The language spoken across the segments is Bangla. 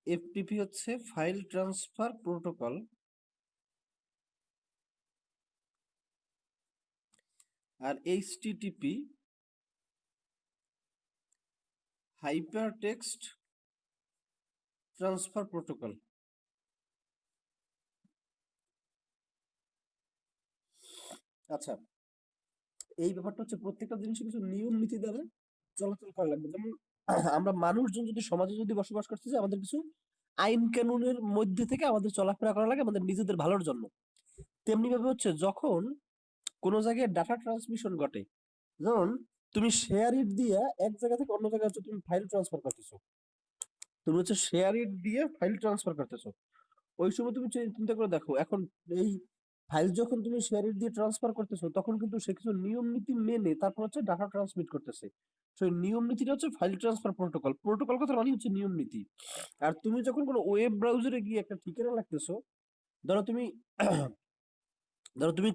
এফটিপি হচ্ছে ফাইল ট্রান্সফার প্রোটোকল। আর HTTP hyper text transfer protocol. আচ্ছা, এই ব্যাপারটা হচ্ছে প্রত্যেকটা জিনিসের কিছু নিয়ম নীতি দ্বারা চলাচল করা লাগবে। যেমন আমরা মানুষজন যদি সমাজে যদি বসবাস করতে চাই, আমাদের কিছু আইন কানুনের মধ্যে থেকে আমাদের চলাফেরা করা লাগে আমাদের নিজেদের ভালোর জন্য। তেমনি ভাবে হচ্ছে যখন কোনো জায়গায় ডাটা ট্রান্সমিশন ঘটে, যেমন তুমি শেয়ার ইট দিয়ে এক জায়গা থেকে অন্য জায়গায় হচ্ছে তুমি ফাইল ট্রান্সফার করতেছো, তুমি হচ্ছে শেয়ার ইট দিয়ে ফাইল ট্রান্সফার করতেছো। ওই সময় তুমি চিন্তা করে দেখো, এখন এই ফাইল যখন তুমি শেয়ার ইট দিয়ে ট্রান্সফার করতেছো, তখন কিন্তু সে কিছু নিয়ম নীতি মেনে তারপর হচ্ছে ডাটা ট্রান্সমিট করতেছে। সেই নিয়ম নীতিটা হচ্ছে ফাইল ট্রান্সফার প্রোটোকল। প্রোটোকল কথা মানে হচ্ছে নিয়ম নীতি। আর তুমি যখন কোনো ওয়েব ব্রাউজারে গিয়ে একটা ঠিকানা লাগতেছো, ধরো তুমি ধরো তুমি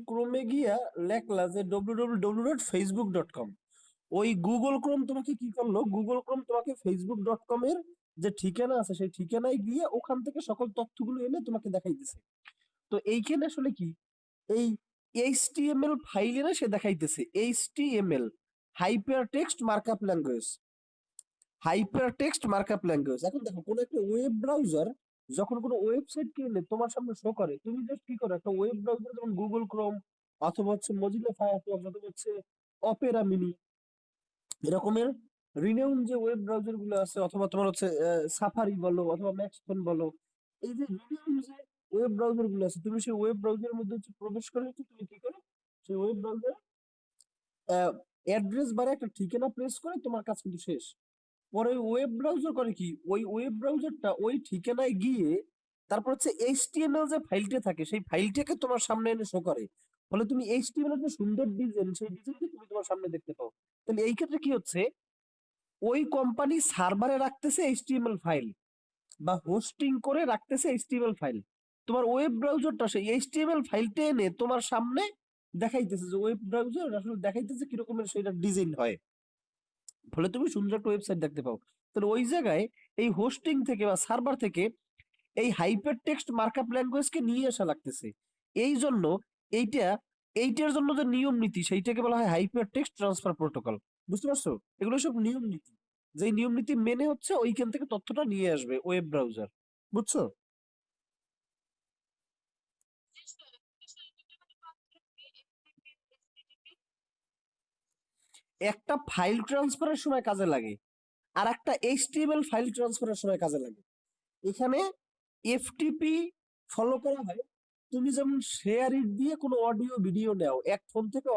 ক্রোমে গিয়া লেখলা যে www.facebook.com। ওই গুগল ক্রোম তোমাকে কি করলো, গুগল ক্রোম তোমাকে facebook.com এর যে ঠিকানা আছে সেই ঠিকানায় গিয়ে ওখান থেকে সকল তথ্যগুলো এনে তোমাকে দেখাইতেছে। তো এইখানে আসলে কি, এই এইচটিএমএল ফাইলে না সে দেখাইতেছে HTML hyper text markup language. এখন দেখো, কোনো একটা ওয়েব ব্রাউজার যখন কোনো ওয়েবসাইট কিনে তোমার সামনে শো করে, তুমি জাস্ট কি করো, একটা ওয়েব ব্রাউজার যেমন গুগল ক্রোম অথবা হচ্ছে মজিলা ফায়ারফক্স অথবা হচ্ছে অপেরা মিনি এরকমের রিনেউন যে ওয়েব ব্রাউজার গুলো আছে, অথবা তোমার হচ্ছে সাফারি বলো অথবা ম্যাক্সফোন বলো, এই যে রিনেউন যে ওয়েব ব্রাউজার গুলো আছে, তুমি সেই ওয়েব ব্রাউজারের মধ্যে হচ্ছে প্রবেশ করে হচ্ছে তুমি কি করো, সেই ওয়েব ব্রাউজার অ্যাড্রেস বারে একটা ঠিকানা প্রেস করে তোমার কাজ কিন্তু শেষ। পরে ওই ওয়েব ব্রাউজার করে কি, ওই ওয়েব ব্রাউজারটা ওই ঠিকানায় গিয়ে তারপর হচ্ছে এইচটিএমএল যে ফাইলটা থাকে সেই ফাইলটাকে তোমার সামনে এনে শো করে। ফলে তুমি এইচটিএমএল এর যে সুন্দর ডিজাইন, সেই ডিজাইনটা তুমি তোমার সামনে দেখতে পাও। তাহলে এই ক্ষেত্রে কি হচ্ছে, ওই কোম্পানি সার্ভারে রাখতেছে এইচটিএমএল ফাইল বা হোস্টিং করে রাখতেছে এইচটিএমএল ফাইল। তোমার ওয়েব ব্রাউজারটা সেই এইচটিএমএল ফাইলটা এনে তোমার সামনে দেখাইতেছে, যে ওয়েব ব্রাউজার আসলে দেখাইতেছে কিরকমের সেটা ডিজাইন হয়। ফলে তুমি সুন্দর একটা ওয়েবসাইট দেখতে পাও। তাহলে ওই জায়গায় এই হোস্টিং থেকে বা সার্ভার থেকে এই হাইপার টেক্সট মার্কআপ ল্যাঙ্গুয়েজকে নিয়ে আসা লাগতেছে। এই জন্য এইটা এইটার জন্য যে নিয়ম নীতি সেইটাকে বলা হয় হাইপার টেক্সট ট্রান্সফার প্রোটোকল। বুঝতে পারছো? এগুলো সব নিয়ম নীতি, যেই নিয়ম নীতি মেনে হচ্ছে ওইখান থেকে তথ্যটা নিয়ে আসবে ওয়েব ব্রাউজার। বুঝছো? একটা ফাইল ট্রান্সফারের সময় কাজে লাগে, আর একটা এইচটিএমএল ফাইল ট্রান্সফারের সময় কাজে লাগে। এখানে এফটিপি ফলো করা হয়, তুমি যেমন শেয়ার ইট দিয়ে কোনো অডিও ভিডিও নাও এক ফোন থেকে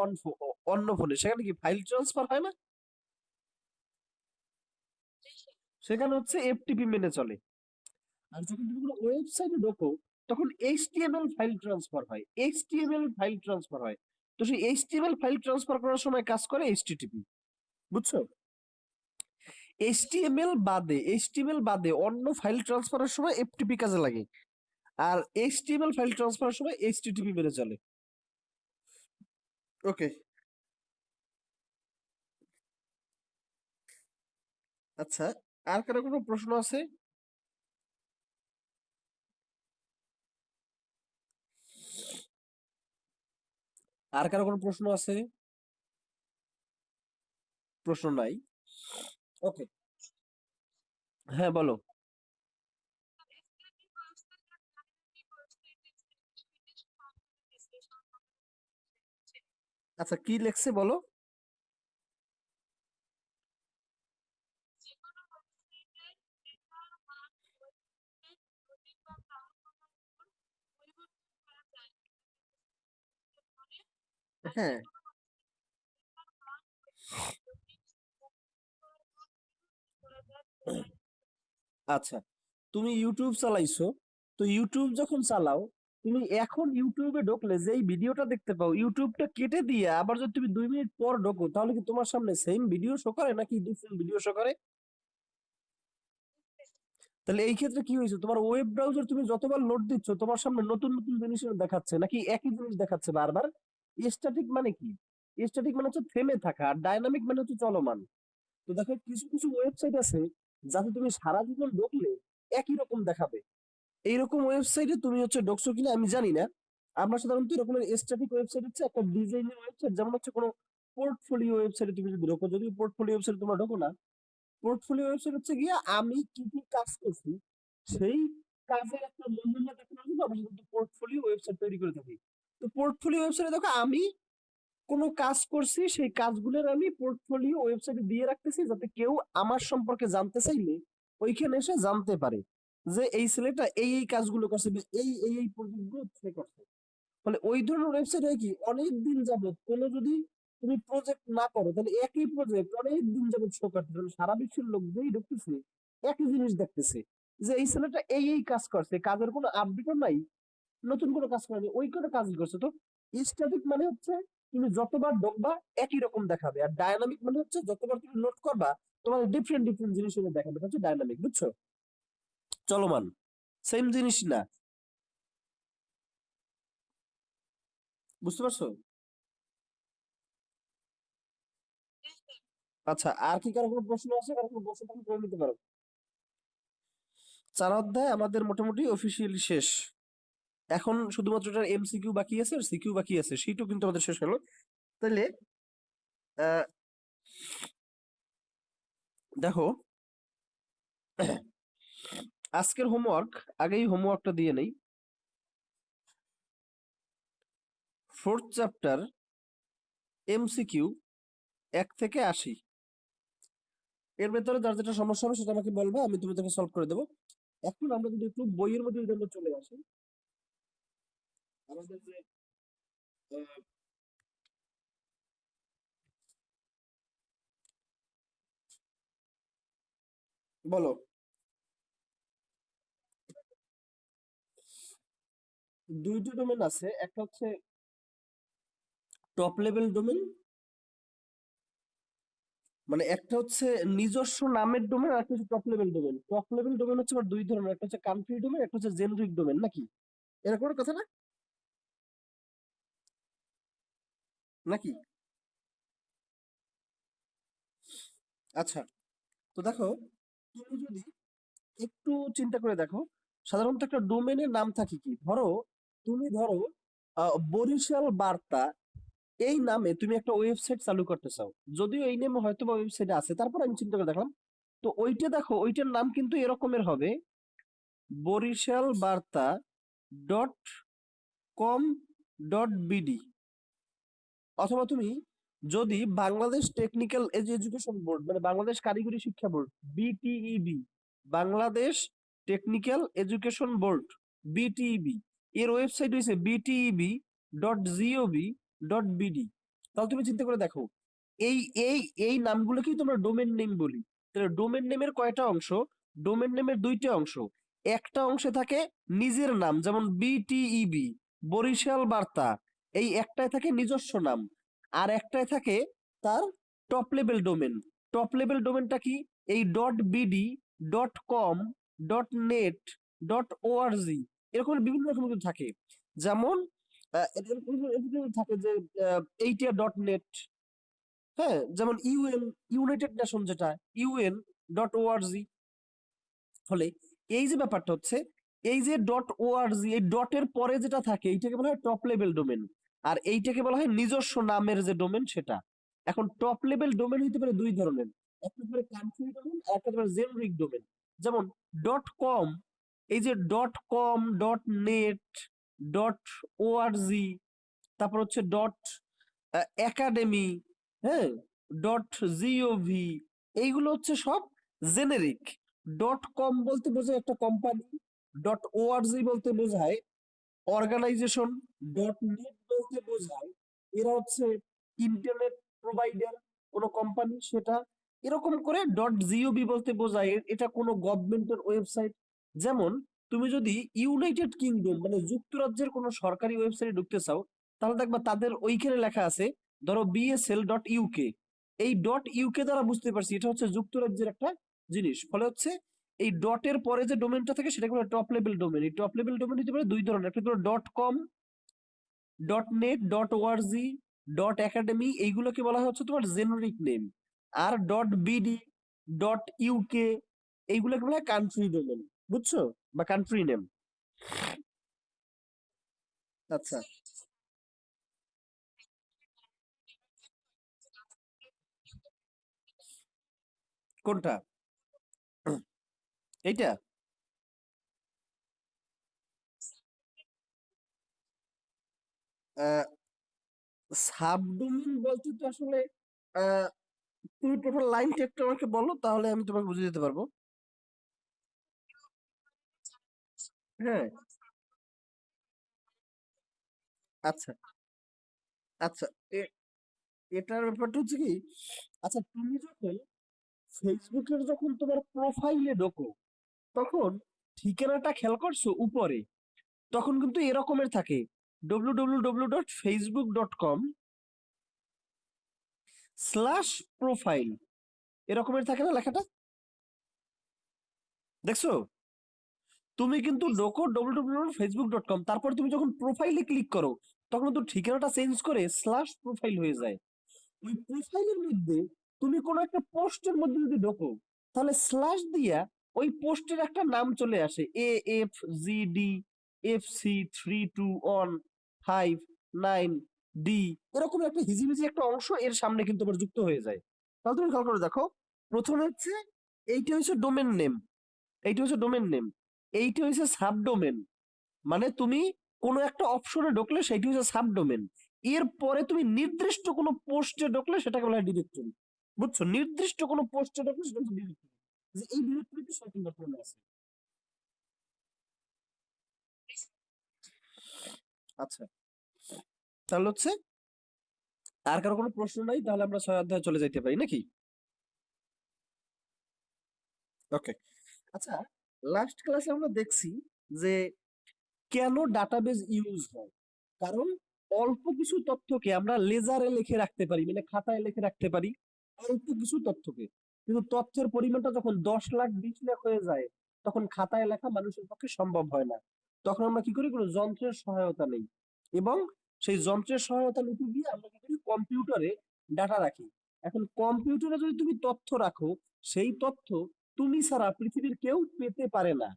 অন্য ফোনে, সেখানে কি ফাইল ট্রান্সফার হয় না? সেখানে হচ্ছে এফটিপি মেনে চলে। আর যখন তুমি কোনো ওয়েবসাইটে ঢোকো, তখন এইচটিএমএল ফাইল ট্রান্সফার হয়, তো সেই এইচটিএমএল ফাইল ট্রান্সফার করার সময় কাজ করে এইচটিটিপি। বুঝছো? এইচটিএমএল বাদে অন্য ফাইল ট্রান্সফারের সময় এফটিপি কাজে লাগে, আর এইচটিএমএল ফাইল ট্রান্সফারের সময় এইচটিটিপি মেনে চলে। ওকে, আচ্ছা, আর কারো কোনো প্রশ্ন আছে? আর কারো কোনো প্রশ্ন আছে? প্রশ্ন নাই? ওকে, হ্যাঁ বলো। আচ্ছা, কি লেখছে বলো। হ্যাঁ, আচ্ছা, তুমি ইউটিউব চালাইছো, তো ইউটিউব যখন চালাও, তুমি এখন ইউটিউবে ঢুকলে যেই ভিডিওটা দেখতে পাও, ইউটিউবটা কেটে দিয়ে আবার যদি তুমি 2 মিনিট পর ঢোকো, তাহলে কি তোমার সামনে সেম ভিডিও শো করে নাকি ডিফারেন্ট ভিডিও শো করে? তাহলে এই ক্ষেত্রে কি হয়েছে, তোমার ওয়েব ব্রাউজার তুমি যতবার লোড দিচ্ছ তোমার সামনে নতুন নতুন জিনিস দেখাচ্ছে নাকি একই জিনিস দেখাচ্ছে বারবার? স্ট্যাটিক মানে কি? স্ট্যাটিক মানে হচ্ছে থেমে থাকা, আর ডাইনামিক মানে হচ্ছে চলমান। তো দেখো কিছু কিছু ওয়েবসাইট আছে যাতে তুমি সারা জীবন ঢুকলে একই রকম দেখাবে। এইরকম ওয়েবসাইটে তুমি হচ্ছে ঢুকছো কিনা আমি জানি না। আমরা সাধারণত এরকম স্ট্যাটিক ওয়েবসাইট হচ্ছে একটা ডিজাইনের ওয়েবসাইট, যেমন হচ্ছে কোনো পোর্টফোলিও ওয়েবসাইটে তুমি যদি ঢোকো, যদি পোর্টফোলিও ওয়েবসাইট তোমরা ঢোকো না, পোর্টফোলিও ওয়েবসাইট হচ্ছে গিয়া আমি কি কি কাজ করছি সেই কাজের একটা নমুনা দেখানোর জন্য আমরা কিন্তু পোর্টফোলিও ওয়েবসাইট তৈরি করে থাকি। তো পোর্টফোলিও ওয়েবসাইটে দেখো আমি কোনো কাজ করছি সেই কাজগুলোর আমি পোর্টফোলিও ওয়েবসাইটে দিয়ে রাখতেছি, যাতে কেউ আমার সম্পর্কে জানতে চাইলে ওইখানে এসে জানতে পারে যে এই ছেলেটা এই এই কাজগুলো করছে, এই প্রজেক্টগুলো সে করছে। ফলে ওই ধরনের ওয়েবসাইট হয় কি, অনেক দিন যাবত কোনো যদি তুমি প্রজেক্ট না করো তাহলে একই প্রজেক্ট অনেক দিন যাবত শো করতে, তাহলে সারা বিশ্বের লোক যেই ঢুকতেছে একই জিনিস দেখতেছে যে এই ছেলেটা এই কাজ করছে, কাজের কোনো আপডেটও নাই, নতুন কোনো কাজ করেনি, ওই করে কাজই করছে। তো স্ট্যাটিক মানে হচ্ছে তুমি যতবার ঢুকবা একই রকম দেখাবে, আর ডায়নামিক মানে হচ্ছে যতবার তুমি নোট করবা তোমার ডিফারেন্ট ডিফারেন্ট জিনিস দেখাবে, এটা হচ্ছে ডায়নামিক, বুঝছো? চলমান, সেম জিনিস না, বুঝতে পারছো? আচ্ছা, আর কি কারো কোনো প্রশ্ন আছে? কারো কোনো প্রশ্ন থাকলে করে নিতে পারো। 4 অধ্যায় আমাদের মোটামুটি অফিসিয়ালি শেষ। এখন শুধুমাত্র এটার এমসিকিউ বাকি আছে আর সিকিউ বাকি আছে, সেটাও কিন্তু আমাদের শেষ হলো। তাহলে আহ, দেখো আজকের হোমওয়ার্ক, আগেই হোমওয়ার্কটা দিয়ে নেই। 4th চ্যাপ্টার এমসিকিউ 1 থেকে 80, এর ভেতরে যার যেটা সমস্যা হবে সেটা আমাকে বলবে, আমি তোমাদেরকে সলভ করে দেবো। এখন আমরা যদি একটু বইয়ের মধ্যে যদি আমরা চলে আসি, আমাদের যে আহ, বলো, দুইটা ডোমেন আছে, একটা হচ্ছে টপ লেভেল ডোমেন, মানে একটা হচ্ছে নিজস্ব নামের ডোমেন আর একটা হচ্ছে top level domain. Top level domain হচ্ছে আবার দুই ধরনের, একটা হচ্ছে কান্ট্রি ডোমেন, একটা হচ্ছে জেনেরিক ডোমেন, নাকি এরকম একটা কথা না, নাকি? আচ্ছা, তো দেখো তুমি যদি একটু চিন্তা করে দেখো, সাধারণত একটা ডোমেনের নাম থাকে কি, ধরো তুমি ধরো বরিশাল বার্তা এই নামে তুমি একটা ওয়েবসাইট চালু করতে চাও, যদিও এই নামে হয়তো বা ওয়েবসাইট আছে, তারপর আমি চিন্তা করে দেখলাম, তো ওইটা দেখো ওইটার নাম কিন্তু এরকমের হবে, বরিশাল বার্তা ডট কম ডট বিডি। অথবা তুমি যদি বাংলাদেশ টেকনিক্যাল এডুকেশন বোর্ড, মানে বাংলাদেশ কারিগরি শিক্ষা board, BTEB, Bangladesh technical education board, BTEB, এর ওয়েবসাইট হয়েছে bteb.gov.bd, তাহলে তুমি চিন্তা করে দেখো এই এই এই নামগুলোকেই তোমরা ডোমেন নেম বলি। তাহলে ডোমেন নেমের কয়টা অংশ? ডোমেন নেমের দুইটা অংশ, একটা অংশে থাকে নিজের নাম, যেমন বিটিইবি, বরিশাল বার্তা, এই একটাই থাকে নিজস্ব নাম, আর একটাই থাকে তার top level domain. Top level ডোমেনটা কি? এই dot BD, dot com, dot net, dot ORG, এরকম বিভিন্ন রকম কিন্তু থাকে। যেমন এরকম থাকে যে এইটা ডট নেট, হ্যাঁ, যেমন ইউনাইটেড নেশন যেটা UN.org। ফলে এই যে ব্যাপারটা হচ্ছে, এই যে ডট ওআরজি, এই ডটের পরে যেটা থাকে এইটাকে বলা হয় টপ লেভেল ডোমেন, আর এইটাকে বলা হয় নিজস্ব নামের যে ডোমেন সেটা। এখন টপ লেভেল ডোমেন হতে পারে দুই ধরনের, একটা হতে পারে কান্ট্রি ডোমেন আর একটা হতে পারে জেনারিক ডোমেন। যেমন ডট কম, এই যে dot com, dot net, dot ORG, তারপর হচ্ছে ডট একাডেমি, হ্যাঁ, ডট জিওভি, এইগুলো হচ্ছে সব জেনেরিক। ডট কম বলতে বোঝায় একটা কোম্পানি, ডট ওআরজি বলতে বোঝায় অর্গানাইজেশন, ডট নেট বলতে বোঝায় এরা হচ্ছে ইন্টারনেট প্রোভাইডার, কোনো কোম্পানি সেটা। এরকম করে ডট জিওভি বলতে বোঝায় এটা কোনো গভর্নমেন্টের ওয়েবসাইট। যেমন তুমি যদি ইউনাইটেড কিংডম মানে যুক্তরাজ্যের কোনো সরকারি ওয়েবসাইটে ঢুকতে চাও, তাহলে দেখবা তাদের ওইখানে লেখা আছে ধরো BSL.UK, এই ডট ইউকে দ্বারা বুঝতে পারছি এটা হচ্ছে যুক্তরাজ্যের একটা জিনিস। ফলে হচ্ছে এই ডটের পরে যে ডোমেনটা থাকে সেটাকে বলে টপ লেভেল ডোমেন। এই টপ লেভেল ডোমেন হতে পারে দুই ধরনের, একটা হলো dot com, dot net, dot ORG, dot academy এইগুলোকে বলা হচ্ছে তোমার জেনারিক নেম। আর ডট বিডি, ডট ইউকে এইগুলোকে বলা হয় কান্ট্রি ডোমেন। বুঝছো? বা কান্ট্রি নেম। আচ্ছা, কোনটা? এইটা? সাবডোমেন বলতে তো আসলে আহ, তুমি টোটাল লাইন টেক্সট আমাকে বলো, তাহলে আমি তোমাকে বুঝিয়ে দিতে পারবো। হ্যাঁ। আচ্ছা, আচ্ছা। এ- এটার ব্যাপারটা হচ্ছে কি, আচ্ছা তুমি যখন ফেসবুকের যখন তোমার প্রোফাইলে ঢোকো, তখন ঠিকানাটা খেয়াল করছো উপরে, তখন কিন্তু এরকমের থাকে www.facebook.com/প্রোফাইল, এরকমের থাকে না লেখাটা? দেখছো? তুমি কিন্তু ঢোকো www.facebook.com, তারপর তুমি যখন প্রোফাইলে ক্লিক করো, তখন তো ঠিকানাটা চেঞ্জ করে স্ল্যাশ প্রোফাইল হয়ে যায়। ওই প্রোফাইলের মধ্যে তুমি কোনো একটা পোস্টের মধ্যে যদি ঢোকো, তাহলে স্ল্যাশ দিয়া ওই পোস্টের একটা নাম চলে আসে, AFGD FC32159D, এরকম একটা হিজিবিজি একটা অংশ এর সামনে কিন্তু আবার যুক্ত হয়ে যায়। তাহলে তুমি খেয়াল করে দেখো, প্রথমে হচ্ছে এইটা হচ্ছে ডোমেন নেম, এইটা হচ্ছে ডোমেন নেম, এইটা হচ্ছে সাবডোমেন। মানে তুমি কোনো একটা অপশনে ঢুকলে সেটি হচ্ছে সাবডোমেন। এরপরে তুমি নির্দিষ্ট কোনো পোস্টে ঢুকলে সেটাকে বলা হয় ডিরেক্টরি। বুঝছো? নির্দিষ্ট কোনো পোস্টে ঢুকলে সেটা হচ্ছে ডিরেক্টরি, যে এই ডিরেক্টরিতে শপিং ডট আছে। আচ্ছা, তাহলে হচ্ছে আর কারো কোনো প্রশ্ন নাই, তাহলে আমরা 6 অধ্যায়ে চলে যাইতে পারি নাকি? ওকে। আচ্ছা, লাস্ট ক্লাসে আমরা দেখছি যে কেন ডাটাবেজ ইউজ হয়। কারণ অল্প কিছু তথ্যকে আমরা লেজারে লিখে রাখতে পারি, মানে খাতায় লিখে রাখতে পারি অল্প কিছু তথ্যকে। কিন্তু তথ্যের পরিমাণটা যখন 10 লাখ 20 লাখ হয়ে যায়, তখন খাতায় লেখা মানুষের পক্ষে সম্ভব হয় না। তখন আমরা কি করি, কোনো যন্ত্রের সহায়তা নেই, এবং সেই যন্ত্রের সহায়তা নিতে গিয়ে আমরা কি করি, কম্পিউটারে ডাটা রাখি। এখন কম্পিউটারে যদি তুমি তথ্য রাখো, সেই তথ্য তুমি ছাড়া পৃথিবীর কেউ পেতে পারে না।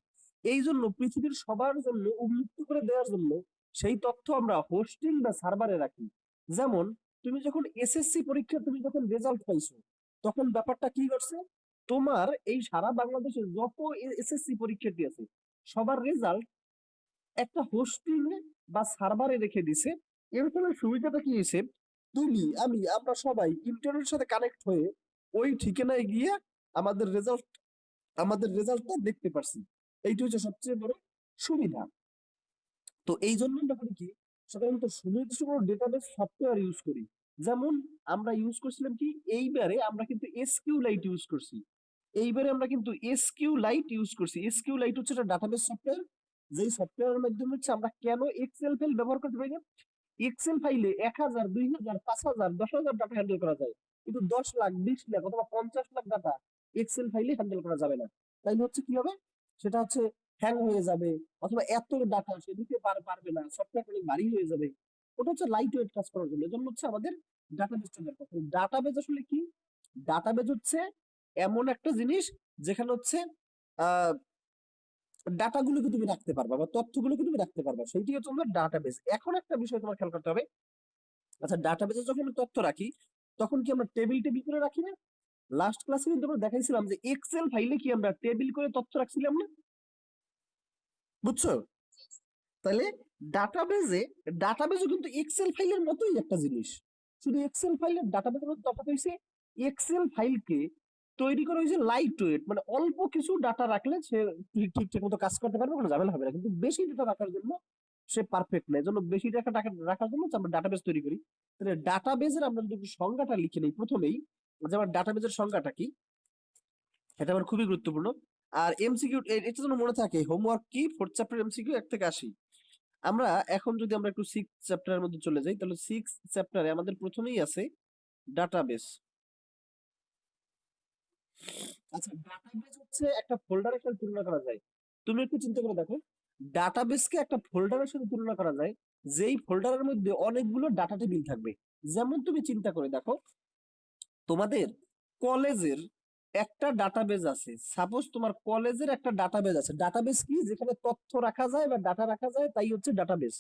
এই জন্য পৃথিবীর সবার জন্য উন্মুক্ত করে দেওয়ার জন্য সেই তথ্য আমরা হোস্টিং বা সার্ভারে রাখি। যেমন তুমি যখন এসএসসি পরীক্ষা তুমি যখন রেজাল্ট পাইছো, তখন ব্যাপারটা কি করছে, তোমার এই সারা বাংলাদেশে যত এসএসসি পরীক্ষার্থী আছে, সবার রেজাল্ট একটা হোস্টিং এ বা সার্ভারে রেখে দিছে। এর ফলে সুবিধাটা কি হয়েছে, তুমি আমি আমরা সবাই ইন্টারনেটের সাথে কানেক্ট হয়ে ওই ঠিকানায় গিয়ে আমাদের রেজাল্ট আমাদের রেজাল্টটা দেখতে পারছি। এইটা হচ্ছে সবচেয়ে বড় সুবিধা। তো এই জন্য আমরা করি কি, সাধারণত সুনির্দিষ্ট কোনো ডেটাবেস সফটওয়্যার ইউজ করি। যেমন আমরা ইউজ করছিলাম কি, এইবারে আমরা কিন্তু এসকিউ লাইট ইউজ করছি। এইবারে আমরা কিন্তু এসকিউ লাইট ইউজ করছি। এসকিউ লাইট হচ্ছে একটা ডাটাবেস সফটওয়্যার, যেই সফটওয়্যারের মাধ্যমে হচ্ছে আমরা কেন এক্সেল ফাইল ব্যবহার করতে পারি না। এক্সেল ফাইলে 1000 2000 5000 10,000 ডাটা হ্যান্ডেল করা যায়, কিন্তু 10 লাখ 20 লাখ অথবা 50 লাখ ডাটা এক্সেল ফাইলে হ্যান্ডেল করা যাবে না। তাইলে হচ্ছে কি হবে, সেটা হচ্ছে হ্যাং হয়ে যাবে, অথবা এত ডাটা সে দিতে পারবে না, সফটওয়্যার অনেক ভারী হয়ে যাবে। ওটা হচ্ছে লাইট ওয়েট কাজ করার জন্য। এজন্য হচ্ছে আমাদের ডাটাবেসটা দরকার। ডাটাবেস আসলে কি, ডাটাবেস হচ্ছে এমন একটা জিনিস যেখানে হচ্ছে আহ ডাটাগুলোকে তুমি রাখতে পারবা বা তথ্যগুলোকে তুমি রাখতে পারবা, সেইটি হচ্ছে তোমার ডাটাবেস। এখন একটা বিষয় তোমার খেয়াল করতে হবে, আচ্ছা ডাটাবেসে যখন আমি তথ্য রাখি, তখন কি আমরা টেবিল টেবিল করে রাখি না? লাস্ট ক্লাসে কিন্তু আমরা দেখাইছিলাম যে এক্সেল ফাইলে কি আমরা টেবিল করে তথ্য রাখছিলাম না? বুঝছো? তাহলে ডাটাবেজে ডাটাবেজও কিন্তু এক্সেল ফাইলের মতোই একটা জিনিস। শুধু এক্সেল ফাইলের ডাটাবেজের মধ্যে তফাৎ হইছে, এক্সেল ফাইলকে তৈরি করা হয়েছে লাইট ওয়েট, মানে অল্প কিছু ডাটা রাখলে সে ঠিক মতো কাজ করতে পারবে, কোনো ঝামেলা হবে না। কিন্তু বেশি ডাটা রাখার জন্য সে পারফেক্ট না। এজন্য বেশি ডাটা রাখার জন্য হচ্ছে আমরা ডাটাবেস তৈরি করি। তাহলে ডাটাবেজের আমরা যদি একটু সংজ্ঞাটা লিখে নেই প্রথমেই, যে আমার ডাটাবেজের সংজ্ঞাটা কি, এটা আমার খুবই গুরুত্বপূর্ণ। আর এমসিকিউ এটা যেন মনে থাকে, হোমওয়ার্ক কি, 4th চ্যাপ্টার এমসিকিউ 1 থেকে 80। আমরা এখন যদি আমরা একটু 6th চ্যাপ্টারের মধ্যে চলে যাই, তাহলে 6th চ্যাপ্টারে আমাদের প্রথমেই আছে ডাটাবেস। আচ্ছা, ডাটাবেস হচ্ছে একটা ফোল্ডারের সাথে তুলনা করা যায়। তুমি একটু চিন্তা করে দেখো, ডাটাবেসকে একটা ফোল্ডারের সাথে তুলনা করা যায়, যেই ফোল্ডারের মধ্যে অনেকগুলো ডাটা টেবিল থাকবে। যেমন তুমি চিন্তা করে দেখো, তোমাদের কলেজের একটা ডাটাবেজ আছে, সাপোজ তোমার কলেজের একটা ডাটাবেজ আছে। ডাটাবেজ কি? যেখানে তথ্য রাখা যায় বা ডাটা রাখা যায়, তাই হচ্ছে ডাটাবেজ।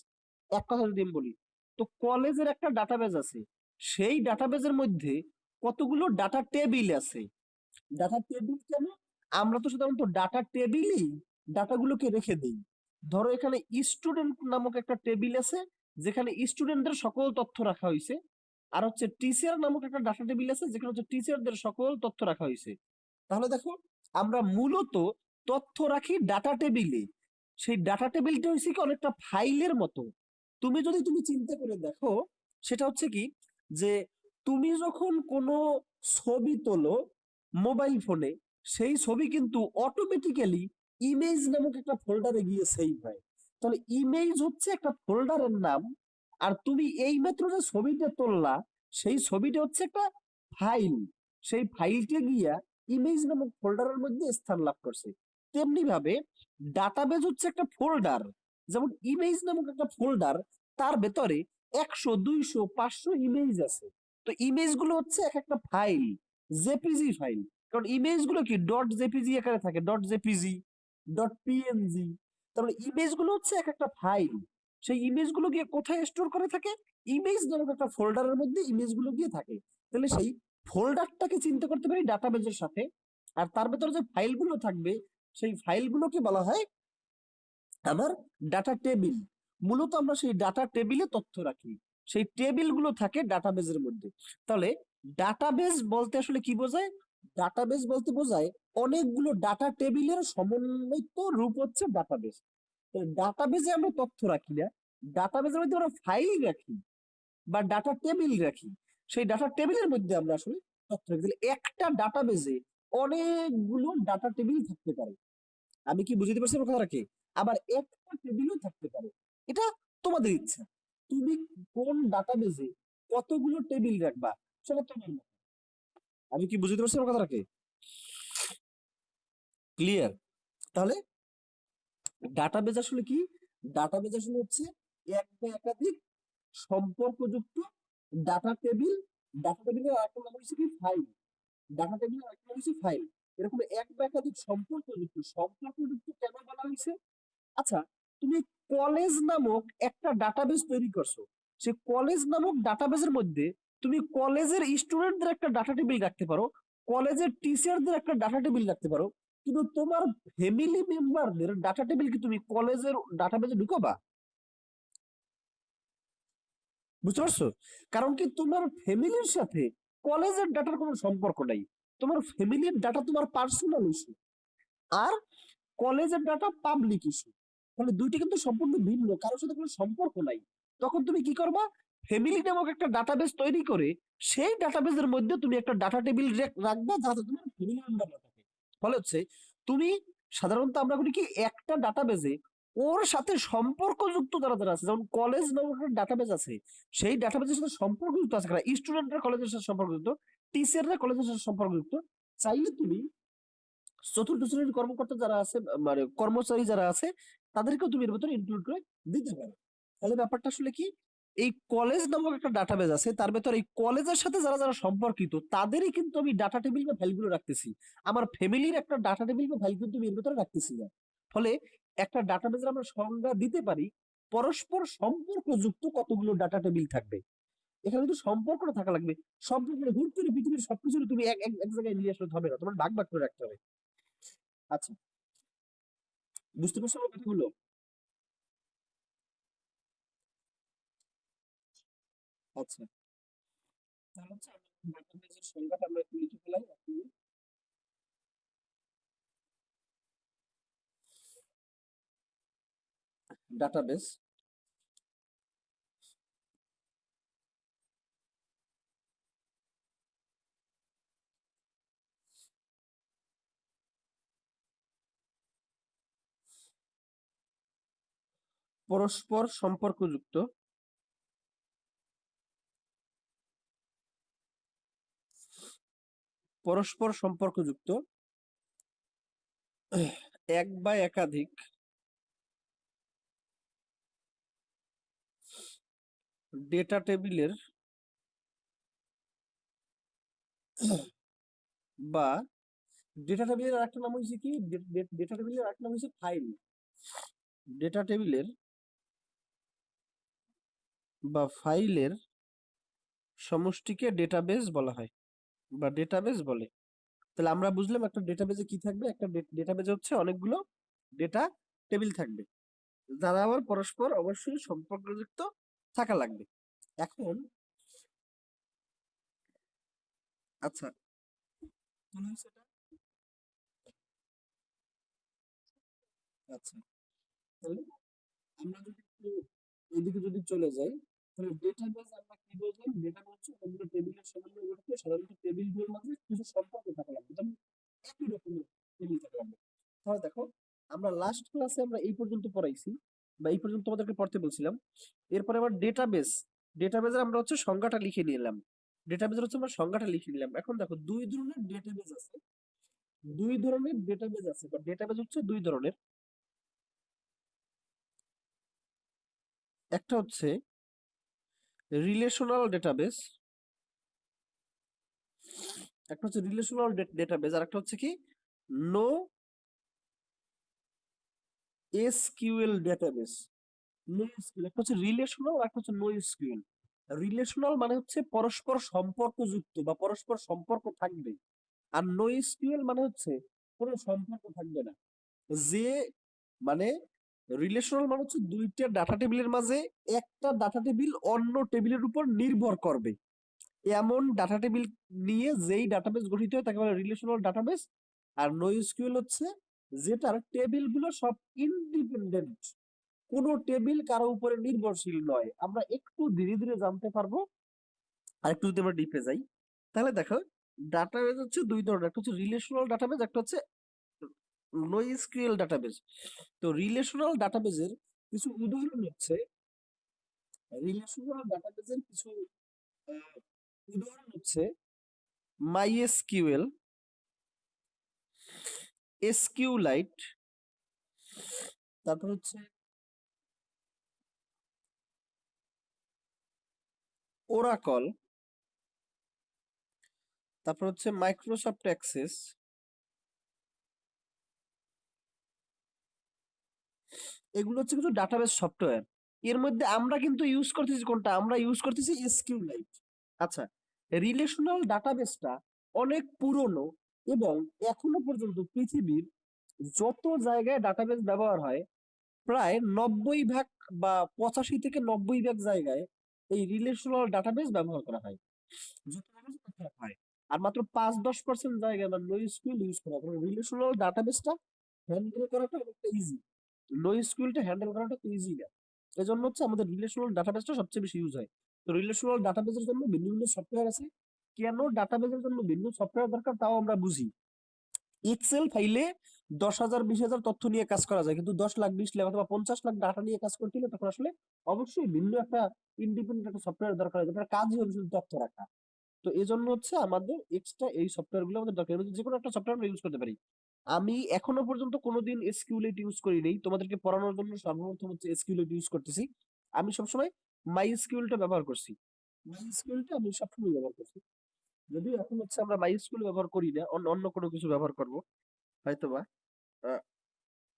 এক কথা যদি আমি বলি, তো কলেজের একটা ডাটাবেজ আছে, সেই ডাটাবেজের মধ্যে কতগুলো ডাটা টেবিল আছে। ডাটা টেবিল কেন? আমরা তো সাধারণত ডাটা টেবিলই ডাটাগুলোকে রেখে দিই। ধরো এখানে স্টুডেন্ট নামক একটা টেবিল আছে, যেখানে স্টুডেন্টদের সকল তথ্য রাখা হয়েছে। আর হচ্ছে টিচার নামক একটা ডাটা টেবিল আছে, যেখানে হচ্ছে টিচারদের সকল তথ্য রাখা হয়েছে। তাহলে দেখো, আমরা মূলত তথ্য রাখি ডাটা টেবিলে। সেই ডাটা টেবিলটা হচ্ছে কি অনেকটা ফাইলের মতো। তুমি চিন্তা করে দেখো, সেটা হচ্ছে কি, যে তুমি যখন কোনো ছবি তোলো মোবাইল ফোনে, সেই ছবি কিন্তু অটোমেটিক্যালি ইমেজ নামক একটা ফোল্ডারে গিয়ে সেভ হয়। তাহলে ইমেজ হচ্ছে একটা ফোল্ডারের নাম। আর তুমি এই মাত্র যে ছবিটা তুললা, সেই ছবিটা হচ্ছে একটা ফাইল। সেই ফাইলটা গিয়া ইমেজ নামক ফোল্ডারের মধ্যে স্থান লাভ করছে। তেমনি ভাবে ডাটাবেজ হচ্ছে একটা ফোল্ডার। যেমন ইমেজ নামক একটা ফোল্ডার, তার ভেতরে 100, 200, 500 ইমেজ আছে। তো ইমেজ গুলো হচ্ছে এক একটা ফাইল, জেপিজি ফাইল। কারণ ইমেজ গুলো কি ডট জেপিজি আকারে থাকে, ডট জেপিজি, ডট পিএনজি। তারপরে ইমেজ গুলো হচ্ছে এক একটা ফাইল। সেই ইমেজ গুলো গিয়ে কোথায় স্টোর করে থাকে? ইমেজ নামক একটা ফোল্ডারের মধ্যে ইমেজ গুলো গিয়ে থাকে। তাহলে সেই ফোল্ডারটাকে চিন্তা করতে পারি ডাটাবেজের সাথে। আর তার ভেতরে যে ফাইলগুলো থাকবে, সেই ফাইলগুলোকে বলা হয় আমার ডাটা টেবিল। মূলত আমরা সেই ডাটা টেবিলে তথ্য রাখি। সেই টেবিলগুলো থাকে ডাটাবেজের মধ্যে। তাহলে ডাটাবেজ বলতে আসলে কি বোঝায়? ডাটাবেজ বলতে বোঝায় অনেকগুলো ডাটা টেবিলের সমন্বিত রূপ হচ্ছে ডাটাবেজ। ডাটাবেজে আমরা তথ্য রাখি না, ডাটাবেজের মধ্যে আমরা ফাইল রাখি বা ডাটা টেবিল রাখি। সেই ডাটা টেবিলের মধ্যে আমরা আসলে তথ্য রাখি। তাহলে একটা ডাটাবেজে অনেকগুলো ডাটা টেবিল থাকতে পারে। আমি কি বুঝতে পারছি আমার কথাটাকে? আবার একটা টেবিলও থাকতে পারে। এটা তোমাদের ইচ্ছা, তুমি কোন ডাটাবেজে কতগুলো টেবিল রাখবা সেটা তোমার ব্যাপার। আমি কি বুঝতে পারছি আমার কথাটাকে? ক্লিয়ার? তাহলে ডাটাবেজ আসলে কি? ডাটাবেজ আসলে হচ্ছে এক বা একাধিক সম্পর্কযুক্ত ডাটা টেবিল। ডাটা টেবিলের আরেকটা নাম হচ্ছে কি? ফাইল। ডাটা টেবিলের আরেকটা নাম হচ্ছে ফাইল। এরকম এক বা একাধিক সম্পর্কযুক্ত কেন বলা হয়েছে? আচ্ছা, তুমি কলেজ নামক একটা ডাটাবেজ তৈরি করছো। সে কলেজ নামক ডাটাবেজের মধ্যে তুমি কলেজের স্টুডেন্টদের একটা ডাটা টেবিল রাখতে পারো, কলেজের টিচারদের একটা ডাটা টেবিল রাখতে পারো। কিন্তু তোমার ফ্যামিলি মেম্বারদের ডাটা টেবিল কি তুমি কলেজের ডাটাবেজে ঢুকাবা? বুঝতে পারছো? কারণ কি, তোমার ফ্যামিলির সাথে কলেজের ডাটার কোনো সম্পর্ক নাই। তোমার ফ্যামিলির ডাটা তোমার পার্সোনাল ইস্যু, আর কলেজের ডাটা পাবলিক ইস্যু। তাহলে দুইটা কিন্তু সম্পূর্ণ ভিন্ন, কারোর সাথে কোনো সম্পর্ক নাই। তখন তুমি কি করবা? ফ্যামিলি নামক একটা ডাটাবেস তৈরি করে সেই ডাটাবেসের মধ্যে তুমি একটা ডাটা টেবিল রাখবা, যাতে তোমার ফ্যামিলি মেম্বার না থাকে। ফলে হচ্ছে তুমি, সাধারণত আমরা করি কি, একটা ডাটাবেসে ওর সাথে সম্পর্কযুক্ত যারা যারা আছে, যেমন কলেজ নামক একটা ডাটাবেস আছে, সেই ডাটাবেসের সাথে সম্পর্কযুক্ত আছে কারা? স্টুডেন্টরা কলেজের সাথে সম্পর্কযুক্ত, টিচাররা কলেজের সাথে সম্পর্কযুক্ত। চাইলে তুমি চতুর্থ শ্রেণীর কর্মকর্তা যারা আছে, মানে কর্মচারী যারা আছে, তাদেরকেও তুমি এর ভিতরে ইনক্লুড করে দিতে পারো। তাহলে ব্যাপারটা আসলে কি, এই কলেজ নামক একটা ডাটাবেজ আছে, তার ভেতর এই কলেজের সাথে যারা যারা সম্পর্কিত তাদেরই কিন্তু আমি ডাটা টেবিল বা ফাইলগুলো রাখতেছি। আমার ফ্যামিলির একটা ডাটা টেবিল বা ফাইল কিন্তু আমি এর ভিতরে রাখতেছি না। ফলে একটা ডাটাবেজের আমরা সংজ্ঞা দিতে পারি পরস্পর সম্পর্কযুক্ত কতগুলো ডাটা টেবিল থাকবে। এখানে কিন্তু সম্পর্কটা থাকা লাগবে। সম্পর্ক হুট করে পৃথিবীর সবকিছু তুমি এক এক এক জায়গায় নিয়ে আসলে হবে না, তোমার ভাগ ভাগ করে রাখতে হবে। আচ্ছা, বুঝতে পারছো আমার কথাগুলো? আচ্ছা, তাহলে হচ্ছে আমরা ডাটাবেজের সংজ্ঞাটা আমরা একটু লিখে ফেলাই আপনি। ডাটাবেজ পরস্পর সম্পর্কযুক্ত পরস্পর সম্পর্কযুক্ত এক বা একাধিক ডেটা টেবিলের বা ডেটা টেবিলের আরেকটা নাম হচ্ছে কি, ডেটা টেবিলের আরেকটা নাম হচ্ছে ফাইল। ডেটা টেবিলের বা ফাইলের সমষ্টিকে ডেটাবেস বলা হয় বা ডেটাবেস বলে। তাহলে আমরা বুঝলাম একটা ডেটাবেজে কি থাকবে, একটা ডেটাবেজে হচ্ছে অনেকগুলো ডেটা টেবিল থাকবে, যারা আবার পরস্পর অবশ্যই সম্পর্কযুক্ত থাকা লাগবে। এখন আচ্ছা, মনে হচ্ছে এটা? আচ্ছা, তাহলে আমরা যদি একটু এদিকে যদি চলে যাই, তাহলে ডেটাবেস আমরা কি বুঝলাম? ডেটাবেস হচ্ছে অনেকগুলো টেবিলের সমন্বয় গঠিত, সাধারণত টেবিলগুলোর মাঝে কিছু সম্পর্ক থাকা লাগবে, যেমন একই রকমের টেবিল থাকা লাগবে। তাহলে দেখো, আমরা লাস্ট ক্লাসে আমরা এই পর্যন্ত পড়াইছি বা এই পর্যন্ত তোমাদেরকে পড়তে বলছিলাম। এরপরে আবার ডেটাবেস, ডেটাবেজের আমরা হচ্ছে সংজ্ঞাটা লিখে নিলাম। ডেটাবেজের হচ্ছে আমরা সংজ্ঞাটা লিখে নিলাম। এখন দেখো, দুই ধরনের ডেটাবেজ আছে, দুই ধরনের ডেটাবেজ আছে বা ডেটাবেজ হচ্ছে দুই ধরনের। একটা হচ্ছে রিলেশনাল ডেটাবেস, একটা হচ্ছে রিলেশনাল ডেটাবেস, আর একটা হচ্ছে কি no SQL database. No SQL, একটা হচ্ছে রিলেশনাল আর একটা হচ্ছে নো এসকিউএল। রিলেশনাল মানে হচ্ছে পরস্পর সম্পর্কযুক্ত বা পরস্পর সম্পর্ক থাকবে, আর নো এসকিউএল মানে হচ্ছে কোনো সম্পর্ক থাকবে না। যে মানে রিলেশনাল মানে হচ্ছে দুইটা ডাটা টেবিলের মাঝে একটা ডাটা টেবিল অন্য টেবিলের উপর নির্ভর করবে, এমন ডাটা টেবিল নিয়ে যেই ডাটাবেস গঠিত হয় তাকে বলে রিলেশনাল ডাটাবেস। আর নোএসকিউএল হচ্ছে যেটার টেবিল গুলো সব ইন্ডিপেন্ডেন্ট, কোনো টেবিল কারো উপরে নির্ভরশীল নয়। আমরা একটু ধীরে ধীরে জানতে পারবো। আর একটু যদি আমরা ডিপে যাই, তাহলে দেখো, ডাটাবেস হচ্ছে দুই ধরনের, একটা হচ্ছে রিলেশনাল ডাটাবেস, একটা হচ্ছে নোএসকিউএল ডাটাবেস। তো রিলেশনাল ডাটাবেসের কিছু উদাহরণ হচ্ছে, রিলেশনাল ডাটাবেসের কিছু আহ, উদাহরণ হচ্ছে মাইএসকিউএল, এসকিউলাইট, তারপর হচ্ছে ওরাকল, তারপর হচ্ছে মাইক্রোসফট অ্যাক্সেস। এগুলো হচ্ছে কিছু ডাটাবেস সফটওয়্যার। এর মধ্যে আমরা কিন্তু ইউজ করতেছি কোনটা? আমরা ইউজ করতেছি এসকিউলাইট। আচ্ছা, রিলেশনাল ডাটাবেসটা অনেক পুরনো এবং এখনো পর্যন্ত পৃথিবীর যত জায়গায় ডাটাবেস ব্যবহার হয় প্রায় 90 ভাগ বা 85 থেকে 90 ভাগ জায়গায় এই রিলেশনাল ডাটাবেস ব্যবহার করা হয়, যত মানুষ তত হয়। আর মাত্র 5-10% জায়গায় আমরা NoSQL ইউজ করা হয়। রিলেশনাল ডাটাবেসটা হ্যান্ডেল করাটা অনেকটা ইজি, NoSQLটা হ্যান্ডেল করাটা তো ইজি না। এজন্য হচ্ছে আমাদের রিলেশনাল ডাটাবেসটা সবচেয়ে বেশি ইউজ হয়। তো রিলেশনাল ডাটাবেসের জন্য ভিন্ন ভিন্ন সফটওয়্যার আছে। কেন ডাটাবেসের জন্য ভিন্ন সফটওয়্যার দরকার তাও আমরা বুঝি। এক্সেল ফাইলে 10,000 20,000 তথ্য নিয়ে কাজ করা যায়, কিন্তু 10 লাখ 20 লাখ অথবা 50 লাখ ডাটা নিয়ে কাজ করতে হলে তখন আসলে অবশ্যই ভিন্ন একটা ইন্ডিপেন্ডেন্ট একটা সফটওয়্যার দরকার হয়, যেটার কাজই হবে শুধু তথ্য রাখা। তো এই জন্য হচ্ছে আমাদের এক্সট্রা এই সফটওয়্যার গুলো আমাদের দরকার, যে কোনো একটা সফটওয়্যার আমরা ইউজ করতে পারি। আমি এখনো পর্যন্ত কোনোদিন এসকিউএলএইট ইউজ করি নাই, তোমাদেরকে পড়ানোর জন্য সর্বপ্রথম হচ্ছে এসকিউএলএইট ইউজ করতেছি। আমি সবসময় মাই এসকিউএলটা ব্যবহার করছি, মাই এসকিউএলটা আমি সবসময় ব্যবহার করছি। যদিও এখন হচ্ছে আমরা মাই এসকিউএল ব্যবহার করি না, অন্য অন্য কোনো কিছু ব্যবহার করবো হয়তোবা। আহ,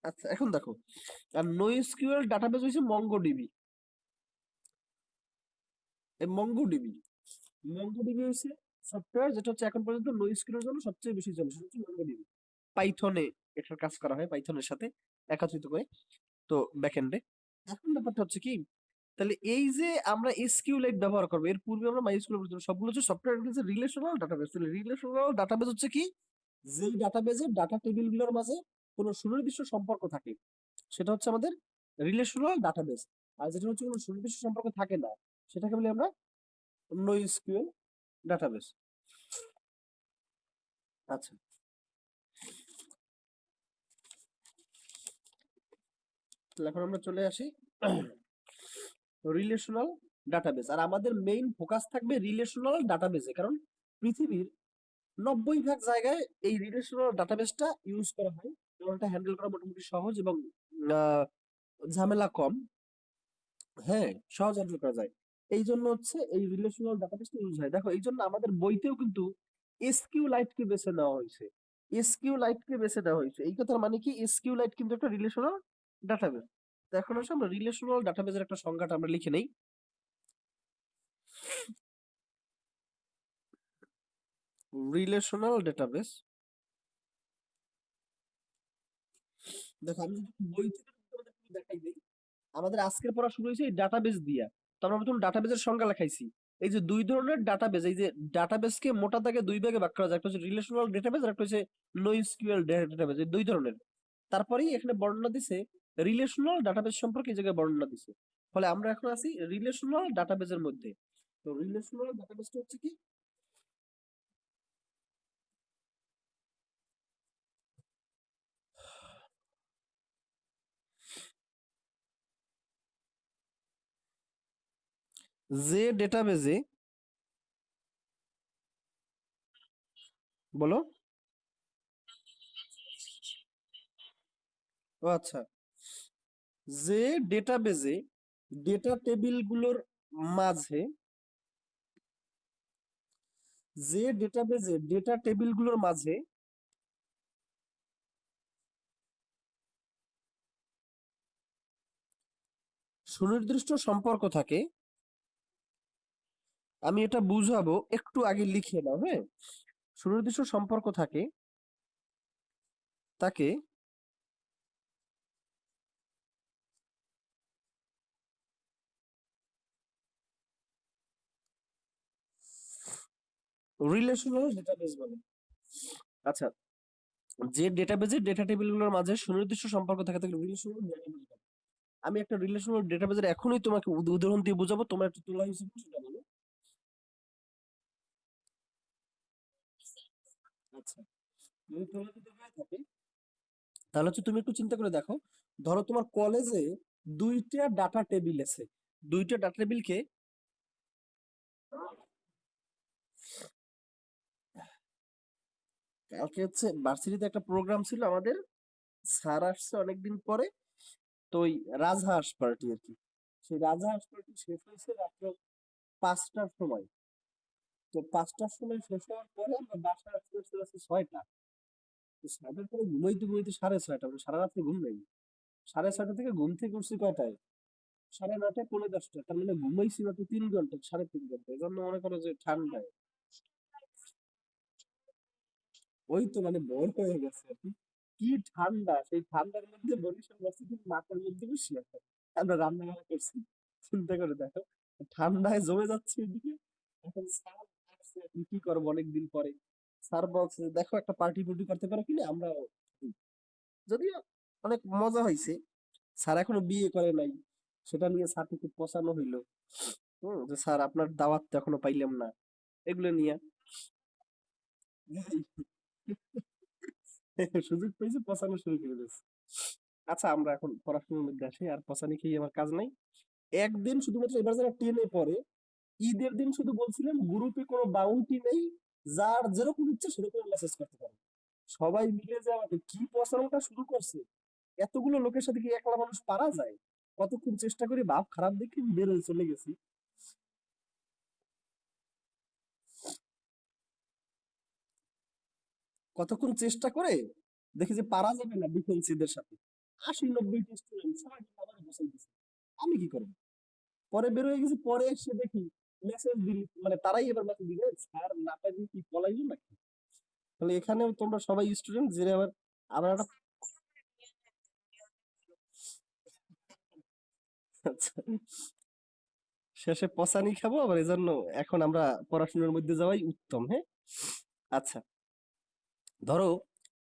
আচ্ছা, এখন দেখো, আর নো এসকিউএল ডাটাবেস হচ্ছে মঙ্গোডিবি। এই মঙ্গোডিবি, মঙ্গোডিবি হচ্ছে সফটওয়্যার যেটা হচ্ছে এখন পর্যন্ত নো এসকিউএল এর জন্য সবচেয়ে বেশি চলে, সেটা হচ্ছে মঙ্গোডিবি। পাইথনে এটার কাজ করা হয়, পাইথনের সাথে একত্রিত করে, তো ব্যাকএন্ডে। এখন ব্যাপারটা হচ্ছে কি, তাহলে এই যে আমরা এসকিউএলআইট ব্যবহার করবো, এর পূর্বে আমরা মাইস্কুল সবগুলো হচ্ছে সফটওয়্যার হচ্ছে রিলেশনাল ডাটাবেস। তাহলে রিলেশনাল ডাটাবেস হচ্ছে কি, যেই ডাটাবেজে ডাটা টেবিল গুলোর মাঝে কোনো সুনির্দিষ্ট সম্পর্ক থাকে সেটা হচ্ছে আমাদের রিলেশনাল ডাটাবেস। আর যেটা হচ্ছে কোনো সুনির্দিষ্ট সম্পর্ক থাকে না সেটাকে বলি আমরা নো এসকিউএল ডাটাবেস। আচ্ছা, তাহলে এখন আমরা চলে আসি রিলেশনাল ডাটাবেস। আর আমাদের মেইন ফোকাস থাকবে রিলেশনাল ডাটাবেসে, কারণ পৃথিবীর 90 ভাগ জায়গায় এই রিলেশনাল ডাটাবেসটা ইউজ করা হয়, এবং এটা হ্যান্ডেল করা মোটামুটি সহজ এবং আহ, ঝামেলা কম। হ্যাঁ, সহজ হ্যান্ডেল করা যায়। এই জন্য হচ্ছে এই রিলেশনাল ডাটাবেসটা ইউজ হয়। দেখো, এই জন্য আমাদের বইতেও কিন্তু এসকিউলাইট কে বেছে নেওয়া হয়েছে। এসকিউলাইট কে বেছে নেওয়া হয়েছে, এই কথার মানে কি এসকিউলাইট কিন্তু একটা রিলেশনাল ডাটাবেস। তো এখন আসলে আমরা রিলেশনাল ডাটাবেসের একটা সংজ্ঞাটা আমরা লিখে নেই। রিলেশনাল ডাটাবেস, দেখো আমি যদি বই থেকে তোমাদের একটু দেখাই দিই, আমাদের আজকের পড়া শুরু হয়েছে এই ডাটাবেস দিয়া। তো আমরা প্রথম ডাটাবেসের সংজ্ঞা লেখাইছি। এই যে দুই ধরনের ডাটাবেস, এই যে ডাটাবেসকে মোটা দাগে দুই ভাগে ভাগ করা যায়, একটা হচ্ছে রিলেশনাল ডাটাবেস আর একটা হচ্ছে নো এসকিউএল ডাটাবেস, এই দুই ধরনের। তারপরেই এখানে বর্ণনা দিছে রিলেশনাল ডাটাবেস সম্পর্কে, এই জায়গায় বর্ণনা দিছে। ফলে আমরা এখন আছি রিলেশনাল ডাটাবেসের মধ্যে। তো রিলেশনাল ডাটাবেসটা হচ্ছে কি, যে ডেটাবেজে, বলো। ও আচ্ছা, যে ডেটাবেজে ডেটা টেবিলগুলোর মাঝে, যে ডেটাবেজে ডেটা টেবিলগুলোর মাঝে সুনির্দিষ্ট সম্পর্ক থাকে, আমি এটা বুঝাবো, একটু আগে লিখে নাও, হ্যাঁ। সুনির্দিষ্ট সম্পর্ক থাকে, তাকে রিলেশনাল ডেটাবেস বলে। আচ্ছা, যে ডেটাবেজে ডেটা টেবিলগুলোর মাঝে সুনির্দিষ্ট সম্পর্ক থাকে তাকে রিলেশনাল ডেটাবেস বলে। আমি একটা রিলেশনাল ডেটাবেজের এখনই তোমাকে উদাহরণ দিয়ে বোঝাবো, তোমার একটা তোলা হিসেবে সেটা বলো। আচ্ছা, যদি তোলা যদি হয়ে থাকে, তাহলে হচ্ছে তুমি একটু চিন্তা করে দেখো, ধরো তোমার কলেজে দুইটা ডাটা টেবিল আছে, দুইটা ডাটা টেবিলকে, কালকে হচ্ছে ভার্সিটিতে একটা প্রোগ্রাম ছিল আমাদের, স্যার আসছে অনেকদিন পরে। তো ওই রাজহাঁস পার্টি আর কি, সেই রাজহাঁস পার্টি শেষ হয়েছে রাত্র 5টার সময়। তো 5টার সময় শেষ হওয়ার পরে আমরা বাসায় আসতে আসতে আসতে 6টা। তো 6টার পরে ঘুমাইতে ঘুমাইতে 6:30, মানে সারা রাত্রে ঘুম নেই। 6:30 থেকে ঘুম থেকে উঠছি কয়টায়, 9:30 10:30, তার মানে ঘুমাইছি মাত্র 3 ঘন্টা, 3.5 ঘন্টা। এই জন্য মনে করো যে ঠান্ডায়, ওই তো মানে ভোর হয়ে গেছে আর কি। কি ঠান্ডা, সেই ঠান্ডার মধ্যে বরিশাল ভার্সিটির মাঠের মধ্যে বসে আছে, আমরা রান্না বান্না করছি। চিন্তা করে দেখো, ঠান্ডায় জমে যাচ্ছে এদিকে। এখন স্যার আসছে, এখন কি করবো অনেকদিন পরে। স্যার বলছে যে, দেখো একটা পার্টি পুর্টি করতে পারো কিনা, আমরা, যদিও অনেক মজা হয়েছে। স্যার এখনো বিয়ে করে নাই, সেটা নিয়ে স্যারকে খুব পচানো হইলো। যে স্যার আপনার দাওয়াত তো এখনো পাইলাম না, এগুলো নিয়ে সুযোগ পেয়েছে, পচানো শুরু করে দিয়েছে। আচ্ছা, আমরা এখন পড়াশোনার মধ্যে আসি, আর পচানি খেয়ে আমার কাজ নাই। একদিন শুধুমাত্র, এবার যারা টেনে পড়ে, ঈদের দিন শুধু বলছিলেন গ্রুপে কোনো বাউন্টি নেই, যার যেরকম ইচ্ছে সেরকম মেসেজ করতে পারে। সবাই মিলে যে আমাকে কি পচানোটা শুরু করছে, এতগুলো লোকের সাথে কি একলা মানুষ পারা যায়? কতক্ষণ চেষ্টা করে ভাব খারাপ দেখে বের হয়ে চলে গেছি। কতক্ষণ চেষ্টা করে দেখি যে পারা যাবে না ডিফেন্সিভদের সাথে। 80-90টি স্টুডেন্ট সবাই মিলে আমাকে বসাই দিছে, আমি কি করবো? পরে বের হয়ে গেছি, পরে এসে দেখি মেসেজ দিল, মানে তারাই এবার মেসেজ দিলে, স্যার না পারি কি পলাইলো নাকি? তাহলে এখানেও তোমরা সবাই স্টুডেন্ট, যে আবার আবার একটা, আচ্ছা, শেষে পচানি খাবো আবার, এজন্য এখন আমরা পড়াশোনার মধ্যে যাওয়াই উত্তম, হ্যাঁ। আচ্ছা, ধরো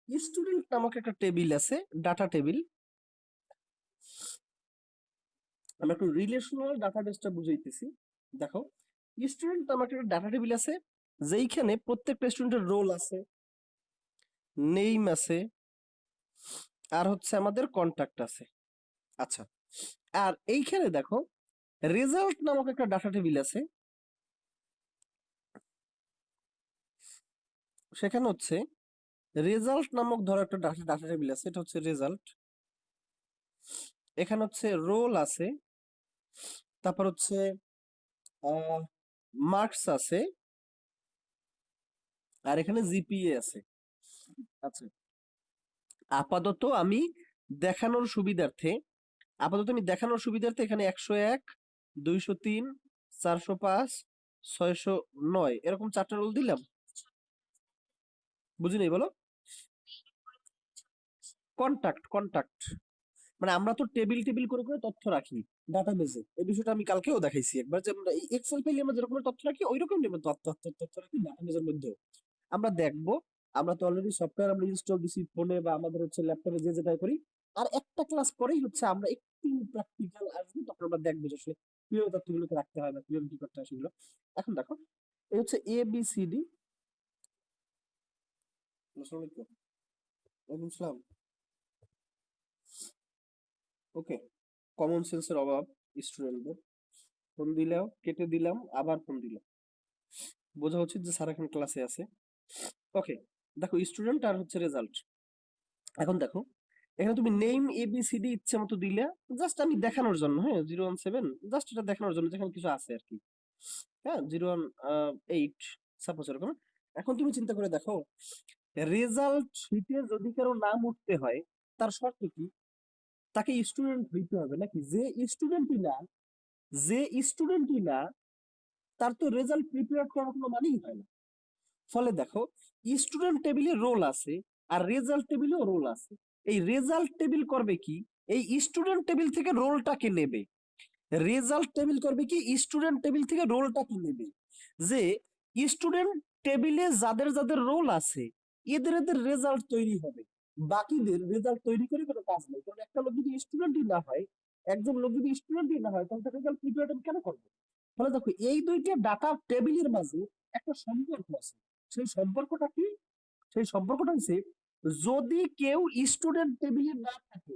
স্টুডেন্ট নামক একটা টেবিল আছে, ডাটা টেবিল। আমরা একটু রিলেশনাল ডাটাবেসটা বুঝাইতেছি। দেখো, স্টুডেন্ট নামক একটা ডাটা টেবিল আছে, যেইখানে প্রত্যেকটা স্টুডেন্টের রোল আছে, নেম আছে, আর হচ্ছে আমাদের কন্টাক্ট আছে। আচ্ছা, আর এইখানে দেখো রেজাল্ট নামক একটা ডাটা টেবিল আছে, সেখানে হচ্ছে রেজাল্ট নামক ধরো একটা ডাটা ডাটা টেবিল আছে, এটা হচ্ছে রেজাল্ট। এখানে হচ্ছে রোল আছে, তারপর হচ্ছে মার্কস আছে, আর এখানে জিপিএ আছে। আচ্ছা, আপাতত আমি দেখানোর সুবিধার্থে এখানে 101, 203, 405, 609 এরকম 4টা রোল দিলাম। বুঝি নাই, বলো। কন্টাক্ট মানে আমরা তো টেবিল টেবিল করে করে তথ্য রাখি ডাটাবেজে। এই বিষয়টা আমি কালকেও দেখাইছি একবার, যে আমরা এই এক্সেল ফাইলে আমরা যেরকম তথ্য রাখি ওই রকম তথ্য রাখি ডাটাবেজের মধ্যেও। আমরা দেখবো, আমরা তো অলরেডি সফটওয়্যার আমরা ইনস্টল দিছি ফোনে বা আমাদের হচ্ছে ল্যাপটপে, যে যেটাই করি। আর একটা ক্লাস পরেই হচ্ছে আমরা একটু প্র্যাকটিক্যাল আসবে, তখন আমরা দেখবো যে আসলে কিভাবে তথ্যগুলোকে রাখতে হয় বা কিভাবে কি করতে হয় সেগুলো। এখন দেখো, এই হচ্ছে A B C D. Okay, common সেন্সের অভাব স্টুডেন্টদের। ফোন দিলাম, কেটে দিলাম, আবার ফোন দিলাম, বোঝা উচিত যে স্যার এখন ক্লাসে আছে। ওকে, দেখো স্টুডেন্ট আর হচ্ছে রেজাল্ট। এখন দেখো, এখানে তুমি নেম এবিসিডি ইচ্ছে মতো দিলে, জাস্ট আমি দেখানোর জন্য, হ্যাঁ 017, জাস্ট এটা দেখানোর জন্য যেখানে কিছু আছে আর কি। হ্যাঁ 018 সাপোজ এরকম। এখন তুমি চিন্তা করে দেখো, রেজাল্ট শিটে যদি কারো নাম উঠতে হয়, তার শর্ত কি? তাকে স্টুডেন্ট হইতে হবে নাকি? যে স্টুডেন্টই না তার তো রেজাল্ট প্রিপেয়ার করার কোনো মানেই হয় না। ফলে দেখো, স্টুডেন্ট টেবিলে রোল আছে আর রেজাল্ট টেবিলেও রোল আছে। এই রেজাল্ট টেবিল করবে কি? এই স্টুডেন্ট টেবিল থেকে রোলটাকে নেবে। রেজাল্ট টেবিল করবে কি? স্টুডেন্ট টেবিল থেকে রোলটাকে নেবে। যে স্টুডেন্ট টেবিলে যাদের যাদের রোল আছে এদের এদের রেজাল্ট তৈরি হবে, বাকিদের রেজাল্ট তৈরি করে কোনো কাজ নেই। কারণ একটা লোক যদি স্টুডেন্টই না হয়, একজন লোক যদি স্টুডেন্টই না হয়, তাহলে তার রেজাল্ট প্রিপেয়ার কেন করবে? ফলে দেখো, এই দুইটা ডাটা টেবিলের মাঝে একটা সম্পর্ক আছে। সেই সম্পর্কটা কি? সেই সম্পর্কটা হচ্ছে, যদি কেউ স্টুডেন্ট টেবিলে না থাকে,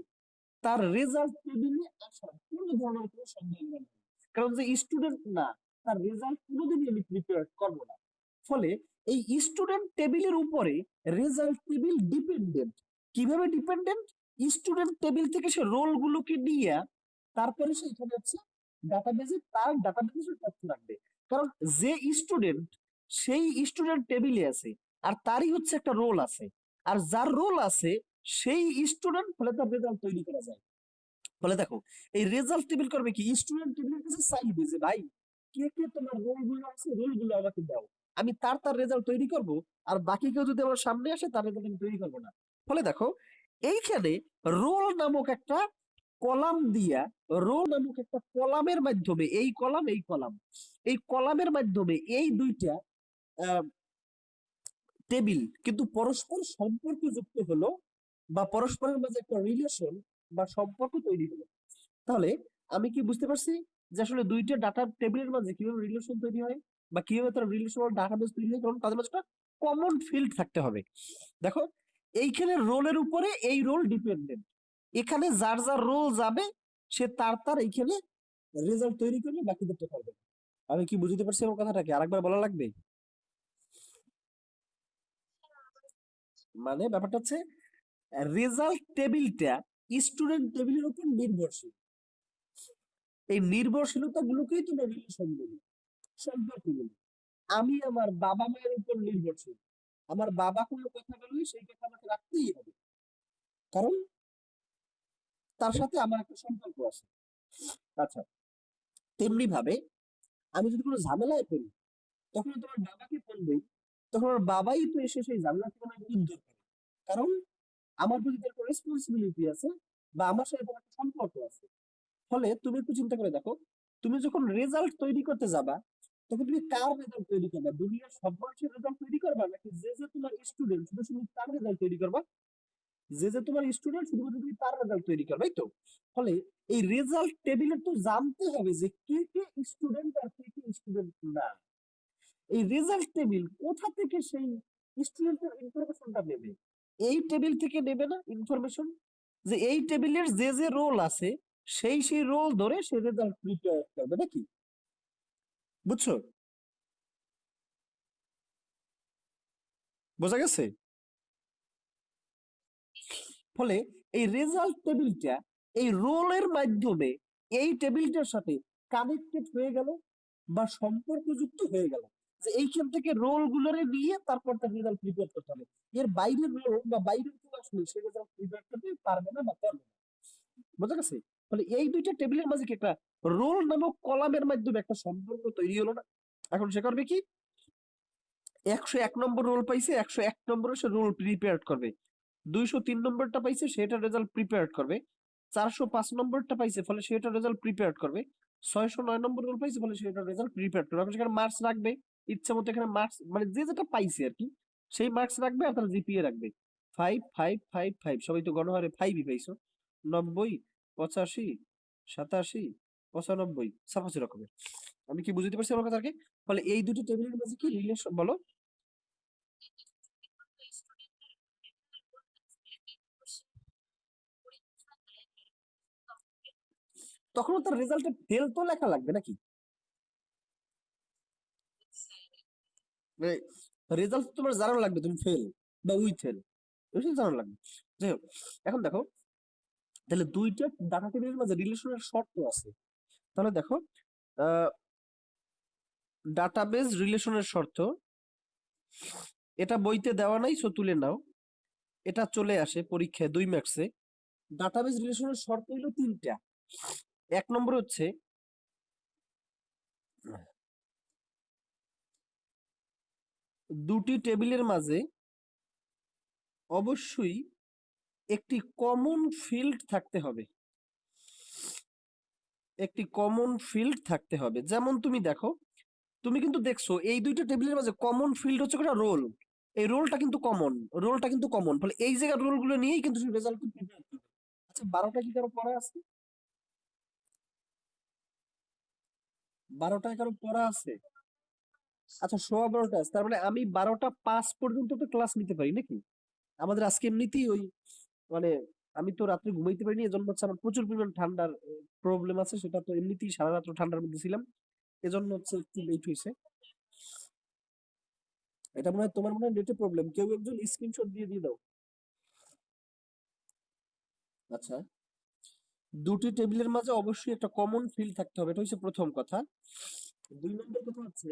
তার রেজাল্ট টেবিলে আসার কোনো ধরনের কোনো সম্ভাবনা নেই। কারণ যে স্টুডেন্ট না, তার রেজাল্ট কোনোদিনই আমি প্রিপেয়ার করবো না। ফলে এই স্টুডেন্ট টেবিলের উপরে রেজাল্ট টেবিল ডিপেন্ডেন্ট। কিভাবে ডিপেন্ডেন্ট? স্টুডেন্ট টেবিল থেকে সে রোল গুলোকে নিয়ে তারপরে সে এখানে হচ্ছে ডাটাবেজে, তার ডাটাবেজে তথ্য রাখবে। কারণ যে স্টুডেন্ট, সেই স্টুডেন্ট টেবিলে আছে, আর তারই হচ্ছে একটা রোল আছে, আর যার রোল আছে সেই স্টুডেন্ট, ফলে তার রেজাল্ট তৈরি করা যায়। ফলে দেখো, এই রেজাল্ট টেবিল করবে কি? স্টুডেন্ট টেবিলের কাছে চাইবে যে ভাই, কে কে তোমার রোল গুলো আছে, রোল গুলো আমাকে দাও, আমি তার তার রেজাল্ট তৈরি করব। আর বাকি কেউ যদি আমার সামনে আসে, তার রেজাল্ট আমি তৈরি করবো না। ফলে দেখো, এইখানে রোল নামক একটা কলাম দিয়া, রো নামক একটা কলামের মাধ্যমে, এই কলাম এই কলাম, এই কলামের মাধ্যমে এই দুইটা টেবিল কিন্তু পরস্পর সম্পর্ক যুক্ত হলো, বা পরস্পরের মাঝে একটা রিলেশন বা সম্পর্ক তৈরি হলো। তাহলে আমি কি বুঝতে পারছি যে আসলে দুইটা ডাটা টেবিলের মাঝে কিভাবে রিলেশন তৈরি হয়, বা কিভাবে তার রিলেশনাল ডাটাবেস তৈরি হয়? কারণ তাদের মাঝে একটা কমন ফিল্ড থাকতে হবে। দেখো, এইখানে রোলের উপরে এই রোল ডিপেন্ডেন্ট। এখানে যার যার রোল যাবে, সে তার তার এইখানে রেজাল্ট তৈরি করলে বাকিদেরটা করবে। আমি কি বুঝতে পারছি আমার কথাটাকে? আরেকবার বলা লাগবে? মানে ব্যাপারটা হচ্ছে, রেজাল্ট টেবিলটা স্টুডেন্ট টেবিলের উপর নির্ভরশীল। এই নির্ভরশীলতা গুলোকেই তোমরা রিলেশন বলি, সম্পর্ক বলি। আমি আমার বাবা মায়ের উপর নির্ভরশীল। আমার বাবা কোনো কথা বললে সেই কথা আমাকে রাখতেই হবে, কারণ তার সাথে আমার একটা সম্পর্ক আছে। আচ্ছা, তেমনি ভাবে আমি যদি কোনো ঝামেলায় পড়ি, তখন তোমার বাবাকে ফোন দিই, তখন আমার বাবাই তো এসে সেই ঝামেলা থেকে আমাকে উদ্ধার করে। কারণ আমার প্রতি তার একটা রেসপন্সিবিলিটি আছে, বা আমার সাথে তার একটা সম্পর্ক আছে। ফলে তুমি একটু চিন্তা করে দেখো, তুমি যখন রেজাল্ট তৈরি করতে যাবা, তখন তুমি কার রেজাল্ট তৈরি করবা? দুনিয়ার সব মানুষের রেজাল্ট তৈরি করবা, নাকি যে যে তোমার স্টুডেন্ট শুধু শুধু তার রেজাল্ট তৈরি করবা? যে যে তোমার স্টুডেন্ট শুধুমাত্র তুমি তার রেজাল্ট তৈরি করবে, তো। ফলে এই রেজাল্ট টেবিলে তো জানতে হবে যে কে কে স্টুডেন্ট আর কে কে স্টুডেন্ট না। এই রেজাল্ট টেবিল কোথা থেকে সেই স্টুডেন্টের ইনফরমেশনটা নেবে? এই টেবিল থেকে নেবে না ইনফরমেশন? যে এই টেবিলের যে যে রোল আছে, সেই সেই রোল ধরে সে রেজাল্ট প্রিপেয়ার করবে নাকি? বুঝছো? বোঝা গেছে? ফলে এই রেজাল্ট টেবিলটা এই রোলের মাধ্যমে এই টেবিলটার সাথে কানেক্টেড হয়ে গেল, বা সম্পর্কযুক্ত হয়ে গেল। যে এইখান থেকে রোল গুলোরে নিয়ে তারপর তার রেজাল্ট প্রিপেয়ার করতে হবে। এর বাইরের রোল বা বাইরের কেউ আসলে সে রেজাল্ট প্রিপেয়ার করতে পারবে না বা পারবে না। বোঝা গেছে? ফলে এই দুইটা টেবিলের মাঝে কি একটা রোল নামক কলামের মাধ্যমে একটা সম্পর্ক তৈরি হলো না? এখন সে করবে কি, 101 নম্বর রোল পাইছে, 101 নম্বরে সে রোল প্রিপেয়ার করবে। 203 নম্বরটা পাইছে, সেটা রেজাল্ট প্রিপেয়ার করবে। 405 নম্বরটা পাইছে, ফলে সেটা রেজাল্ট প্রিপেয়ার করবে। 609 নম্বর রোল পাইছে, ফলে সেটা রেজাল্ট প্রিপেয়ার করবে। এখন সেখানে মার্কস রাখবে ইচ্ছা মতো, এখানে মার্কস মানে যে যেটা পাইছে আর কি, সেই মার্কস রাখবে আর তার জিপিএ রাখবে। 5 5 5 5, সবাই তো গণহারে 5ই পাইছো। 90 85 87 95 সাপোজ এরকমের। আমি কি বুঝতে পারছি আমার কথা আর কি? ফলে এই দুটো টেবিলের মাঝে কি রিলেশন বলো? তখন তার রেজাল্টে ফেল তো লেখা লাগবে নাকি? রেজাল্ট তোমার জানানো লাগবে তুমি ফেল বা উইথ ফেল, এসব জানানো লাগবে। যাই হোক, এখন দেখো তাহলে দুইটা ডাটা টেবিলের মাঝে রিলেশনের শর্ত আছে। তাহলে দেখো, ডাটাবেজ রিলেশনের শর্ত, এটা বইতে দেওয়া নাই, সো তুলে নাও। এটা চলে আসে পরীক্ষায় 2 মার্কসে। ডাটাবেজ রিলেশনের শর্ত হলো 3টা। 1 নম্বর হচ্ছে দুটি টেবিলের মাঝে অবশ্যই একটি কমন ফিল্ড থাকতে হবে। একটি কমন ফিল্ড থাকতে হবে। যেমন তুমি দেখো, তুমি কিন্তু দেখছো এই দুইটা টেবিলের মাঝে কমন ফিল্ড হচ্ছে একটা রোল। এই রোলটা কিন্তু কমন, রোলটা কিন্তু কমন, ফলে এই জায়গার রোল গুলো নিয়েই কিন্তু রেজাল্ট প্রিপেয়ার করবে। আচ্ছা, 12টা কি কারো পড়া আছে? 12টা কারো পড়া আছে? আচ্ছা, 12:15 আছে, তার মানে আমি 12টা 5 পর্যন্ত তো ক্লাস নিতে পারি নাকি? আমাদের আজকে এমনিতেই ওই মানে আমি তো রাত্রে ঘুমাইতে পারিনি, এজন্য হচ্ছে আমার প্রচুর পরিমাণ ঠান্ডার প্রবলেম আছে, সেটা তো এমনিতেই সারা রাত্র ঠান্ডার মধ্যে ছিলাম, এজন্য হচ্ছে একটু লেট হয়েছে। এটা মনে হয় তোমার মনে হয় নেটে প্রবলেম, কেউ একজন স্ক্রিনশট দিয়ে দিয়ে দাও। আচ্ছা, দুটি টেবিলের মাঝে অবশ্যই একটা কমন ফিল্ড থাকতে হবে, এটা হচ্ছে প্রথম কথা। 2 নম্বর কথা হচ্ছে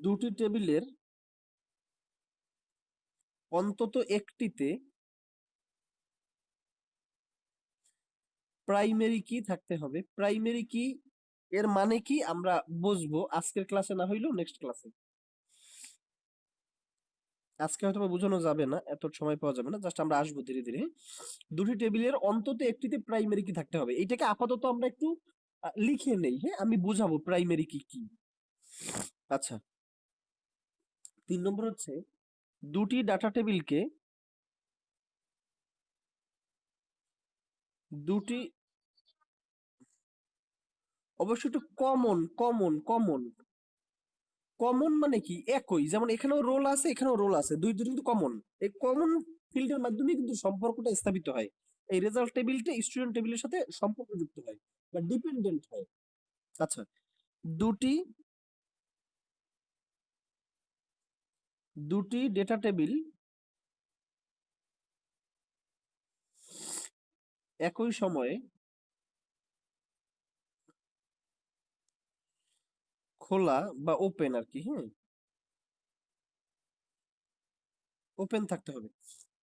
দুটি টেবিলের অন্তত একটিতে প্রাইমারি কি থাকতে হবে। প্রাইমারি কি এর মানে কি আমরা বুঝবো আজকের ক্লাসে, না হইলেও নেক্সট ক্লাসে। আজকে হয়তো বা বোঝানো যাবে না, এত সময় পাওয়া যাবে না, জাস্ট আমরা আসবো ধীরে ধীরে। দুটি টেবিলের অন্তত একটিতে প্রাইমারি কি থাকতে হবে, এইটাকে আপাতত আমরা একটু লিখে নেই, হ্যাঁ আমি বুঝাবো প্রাইমারি কি কি। আচ্ছা, 3 নম্বর হচ্ছে দুটি ডাটা টেবিলকে দুটি অবশ্যই একটু কমন কমন কমন কমন মানে কি একই, যেমন এখানেও রোল আছে এখানেও রোল আছে, দুই দুটো কিন্তু কমন। এই কমন ফিল্ডের মাধ্যমে কিন্তু সম্পর্কটা স্থাপিত হয়। এই রেজাল্ট টেবিলটা স্টুডেন্ট টেবিলের সাথে সম্পর্কযুক্ত হয় বা ডিপেন্ডেন্ট হয়। আচ্ছা, দুটি দুটি ডেটা টেবিল একই সময়ে খোলা বা ওপেন আর কি, হ্যাঁ ওপেন থাকতে হবে।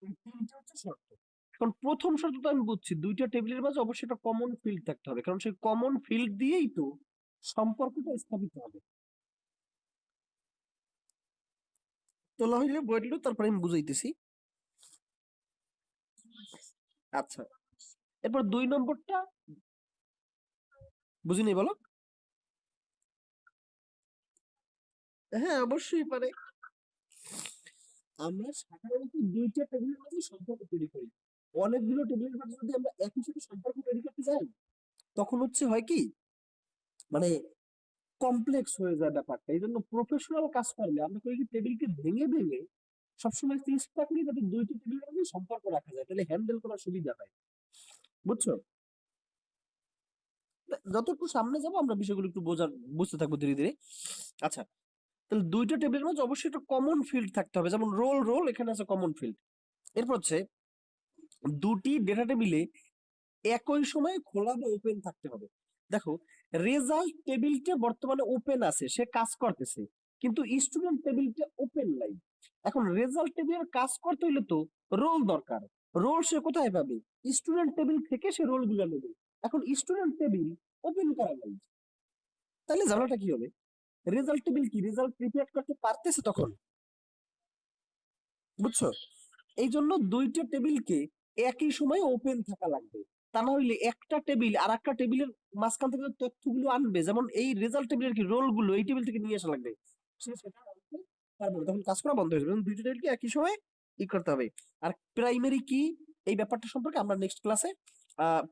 এই তিনটা হচ্ছে শর্ত। এখন প্রথম শর্ত তো আমি বুঝছি, দুইটা টেবিলের মাঝে অবশ্যই একটা কমন ফিল্ড থাকতে হবে, কারণ সেই কমন ফিল্ড দিয়েই তো সম্পর্কটা স্থাপিত হবে। তোলা হইলে বইলো, তারপরে আমি বুঝাইতেছি। আচ্ছা, এরপর 2 নম্বরটা বুঝিনি বলো। হ্যাঁ অবশ্যই পারে। আমরা সাধারণত দুইটা টেবিলের মাঝে সম্পর্ক তৈরি করি। অনেকগুলো টেবিলের মাঝে যদি আমরা একই সাথে সম্পর্ক তৈরি করতে যাই, তখন হচ্ছে হয় কি মানে কমপ্লেক্স হয়ে যায় ব্যাপারটা। এই জন্য প্রফেশনাল কাজ করলে আমরা করি কি, টেবিলকে ভেঙে ভেঙে সবসময় চেষ্টা করি যাতে দুইটি টেবিলের মধ্যে সম্পর্ক রাখা যায়, তাহলে হ্যান্ডেল করার সুবিধা হয়। বুঝছো? যতটুকু সামনে যাবো আমরা বিষয়গুলো একটু বুঝতে থাকবো ধীরে ধীরে। আচ্ছা, তাহলে দুইটা টেবিলের মধ্যে অবশ্যই একটা কমন ফিল্ড থাকতে হবে, যেমন রোল রোল এখানে আছে কমন ফিল্ড। এরপর হচ্ছে দুটি ডেটা টেবিলে একই সময়ে খোলা বা ওপেন থাকতে হবে। দেখো, রেজাল্ট টেবিলটা বর্তমানে ওপেন আছে, সে কাজ করতেছে, কিন্তু স্টুডেন্ট টেবিলটা ওপেন নাই। এখন রেজাল্ট টেবিলের কাজ করতে হইলে তো রোল দরকার। রোল সে কোথায় পাবে? স্টুডেন্ট টেবিল থেকে সে রোল গুলো নেবে। এখন স্টুডেন্ট টেবিল ওপেন করা নাই, তাহলে ঝামেলাটা কি হবে? রেজাল্ট টেবিল কি রেজাল্ট প্রিপেয়ার করতে পারতেছে তখন? বুঝছো? এই জন্য দুইটা টেবিলকে একই সময়ে ওপেন থাকা লাগবে। তা না হইলে একটা টেবিল আর একটা টেবিলের মাঝখান থেকে যে তথ্যগুলো আনবে, যেমন এই রেজাল্ট টেবিলের কি রোল গুলো এই টেবিল থেকে নিয়ে আসা লাগবে, সে সেটা আনতে পারবে না, তখন কাজ করা বন্ধ হয়ে যাবে। এবং দুইটা টেবিলকে একই সময়ে করতে হবে। আর প্রাইমারি কি, এই ব্যাপারটা সম্পর্কে আমরা নেক্সট ক্লাসে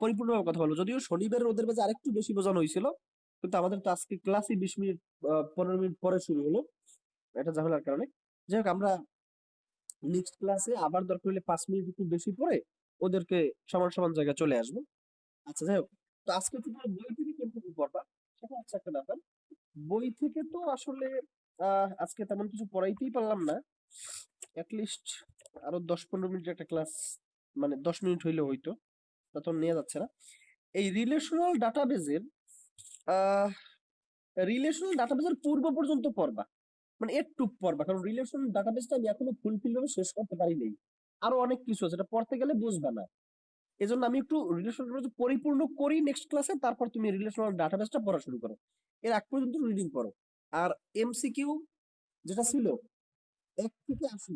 পরিপূর্ণভাবে কথা বলবো। যদিও শনিবারের ওদের মাঝে আরেকটু বেশি বোঝানো হয়েছিল, কিন্তু আমাদের তো আজকে ক্লাসই 20 মিনিট 15 মিনিট পরে শুরু হলো, এটা ঝামেলার কারণে। যাই হোক, আমরা নেক্সট ক্লাসে আবার দরকার হলে 5 মিনিট একটু বেশি পরে ওদেরকে সমান সমান জায়গায় চলে আসবো। আচ্ছা, যাই হোক, তো আজকে তুমি বই থেকে কোনটুকু পড়বা সেটা হচ্ছে একটা ব্যাপার। বই থেকে তো আসলে আজকে তেমন কিছু পড়াইতেই পারলাম না। লিস্ট আরো 10-15 মিনিট একটা ক্লাস, মানে 10 মিনিট হইলে হইতো, তা তো নেওয়া যাচ্ছে না। এই রিলেশনাল ডাটাবেজের পূর্ব পর্যন্ত পড়বা, মানে একটু পড়বা, কারণ রিলেশনাল ডাটাবেসটা আমি এখনো ফুলফিল ভাবে শেষ করতে পারি নাই। আরো অনেক কিছু আছে, এটা পড়তে গেলে বুঝবা না। এজন্য আমি একটু রিলেশনাল ডাটাবেস পরিপূর্ণ করি নেক্সট ক্লাসে, তারপর তুমি রিলেশনাল ডাটাবেসটা পড়া শুরু করো। এর আগ পর্যন্ত রিডিং করো। আর এমসিকিউ যেটা ছিল 1 থেকে 80,